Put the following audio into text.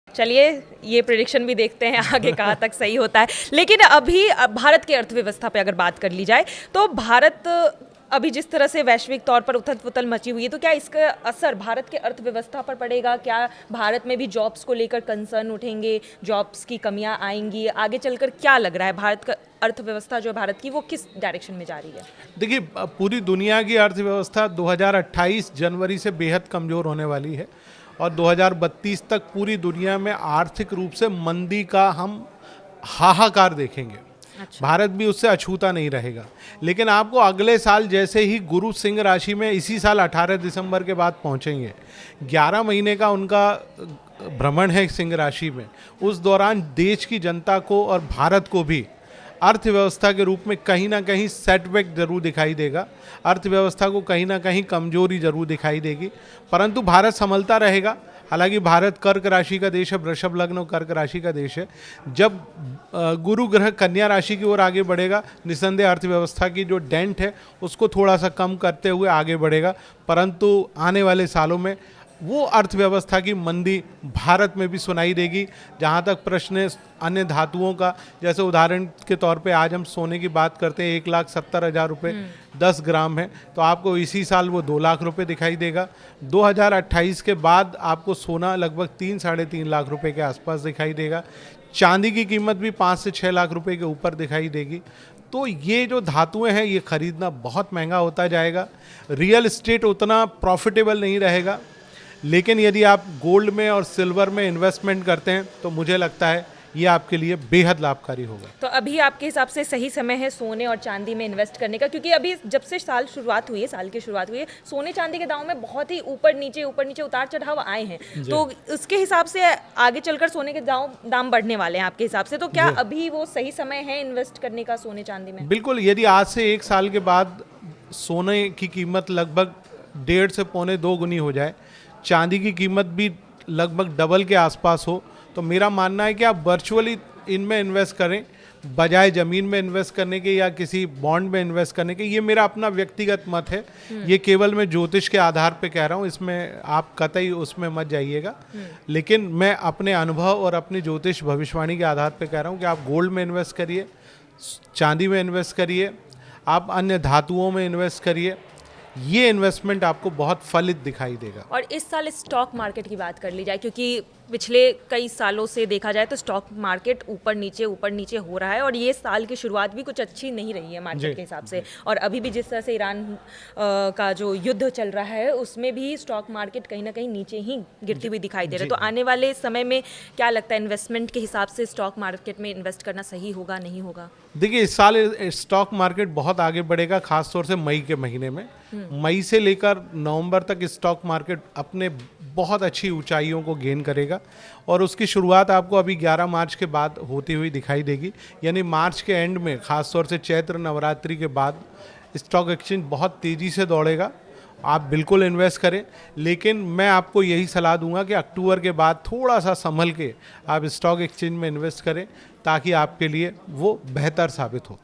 चलिए ये प्रेडिक्शन भी देखते हैं आगे कहाँ तक सही होता है। लेकिन अभी भारत की अर्थव्यवस्था पे अगर बात कर ली जाए तो भारत अभी जिस तरह से वैश्विक तौर पर उथल पुथल मची हुई है, तो क्या इसका असर भारत के अर्थव्यवस्था पर पड़ेगा? क्या भारत में भी जॉब्स को लेकर कंसर्न उठेंगे, जॉब्स की कमियां आएंगी? आगे चलकर क्या लग रहा है भारत का अर्थव्यवस्था जो भारत की वो किस डायरेक्शन में जा रही है? देखिए, पूरी दुनिया की अर्थव्यवस्था 2028 जनवरी से बेहद कमज़ोर होने वाली है और 2032 तक पूरी दुनिया में आर्थिक रूप से मंदी का हम हाहाकार देखेंगे। अच्छा। भारत भी उससे अछूता नहीं रहेगा। लेकिन आपको अगले साल जैसे ही गुरु सिंह राशि में इसी साल 18 दिसंबर के बाद पहुंचेंगे, 11 महीने का उनका भ्रमण है सिंह राशि में, उस दौरान देश की जनता को और भारत को भी अर्थव्यवस्था के रूप में कहीं ना कहीं सेटबैक जरूर दिखाई देगा। अर्थव्यवस्था को कहीं ना कहीं कमजोरी जरूर दिखाई देगी, परंतु भारत संभलता रहेगा। हालांकि भारत कर्क राशि का देश है, वृषभ लग्न और कर्क राशि का देश है। जब गुरु ग्रह कन्या राशि की ओर आगे बढ़ेगा, निस्संदेह अर्थव्यवस्था की जो डेंट है उसको थोड़ा सा कम करते हुए आगे बढ़ेगा, परंतु आने वाले सालों में वो अर्थव्यवस्था की मंदी भारत में भी सुनाई देगी। जहाँ तक प्रश्न है अन्य धातुओं का, जैसे उदाहरण के तौर पे आज हम सोने की बात करते हैं, 1,70,000 रुपये 10 ग्राम है, तो आपको इसी साल वो 2 लाख रुपए दिखाई देगा। 2028 के बाद आपको सोना लगभग 3-3.5 लाख रुपए के आसपास दिखाई देगा। चांदी की कीमत भी 5 से 6 लाख रुपए के ऊपर दिखाई देगी। तो ये जो धातुएं हैं ये खरीदना बहुत महंगा होता जाएगा। रियल एस्टेट उतना प्रॉफिटेबल नहीं रहेगा, लेकिन यदि आप गोल्ड में और सिल्वर में इन्वेस्टमेंट करते हैं तो मुझे लगता है ये आपके लिए बेहद लाभकारी होगा। तो अभी आपके हिसाब से सही समय है सोने और चांदी में इन्वेस्ट करने का? क्योंकि अभी जब से साल की शुरुआत हुई है, सोने चांदी के दाम में बहुत ही ऊपर नीचे उतार चढ़ाव आए हैं। तो उसके हिसाब से आगे चलकर सोने के दाम बढ़ने वाले हैं आपके हिसाब से, तो क्या अभी वो सही समय है इन्वेस्ट करने का सोने चांदी में? बिल्कुल। यदि आज से 1 साल के बाद सोने की कीमत लगभग 1.5 से 2.25 गुनी हो जाए, चांदी की कीमत भी लगभग डबल के आसपास हो, तो मेरा मानना है कि आप वर्चुअली इनमें इन्वेस्ट करें बजाय ज़मीन में इन्वेस्ट करने के या किसी बॉन्ड में इन्वेस्ट करने के। ये मेरा अपना व्यक्तिगत मत है, ये केवल मैं ज्योतिष के आधार पे कह रहा हूँ, इसमें आप कतई उसमें मत जाइएगा। लेकिन मैं अपने अनुभव और अपनी ज्योतिष भविष्यवाणी के आधार पे कह रहा हूँ कि आप गोल्ड में इन्वेस्ट करिए, चांदी में इन्वेस्ट करिए, आप अन्य धातुओं में इन्वेस्ट करिए। ये इन्वेस्टमेंट आपको बहुत फलित दिखाई देगा। और इस साल स्टॉक मार्केट की बात कर ली जाए, क्योंकि पिछले कई सालों से देखा जाए तो स्टॉक मार्केट ऊपर नीचे हो रहा है और ये साल की शुरुआत भी कुछ अच्छी नहीं रही है मार्केट के हिसाब से। और अभी भी जिस तरह से ईरान का जो युद्ध चल रहा है उसमें भी स्टॉक मार्केट कहीं ना कहीं नीचे ही गिरती हुई दिखाई दे रहा है। तो आने वाले समय में क्या लगता है, इन्वेस्टमेंट के हिसाब से स्टॉक मार्केट में इन्वेस्ट करना सही होगा, नहीं होगा? देखिए, इस साल स्टॉक मार्केट बहुत आगे बढ़ेगा, खासतौर से मई के महीने में। मई से लेकर नवंबर तक स्टॉक मार्केट अपने बहुत अच्छी ऊंचाइयों को गेन करेगा और उसकी शुरुआत आपको अभी 11 मार्च के बाद होती हुई दिखाई देगी। यानी मार्च के एंड में, खासतौर से चैत्र नवरात्रि के बाद स्टॉक एक्सचेंज बहुत तेज़ी से दौड़ेगा। आप बिल्कुल इन्वेस्ट करें, लेकिन मैं आपको यही सलाह दूंगा कि अक्टूबर के बाद थोड़ा सा संभल के आप स्टॉक एक्सचेंज में इन्वेस्ट करें ताकि आपके लिए वो बेहतर साबित हो।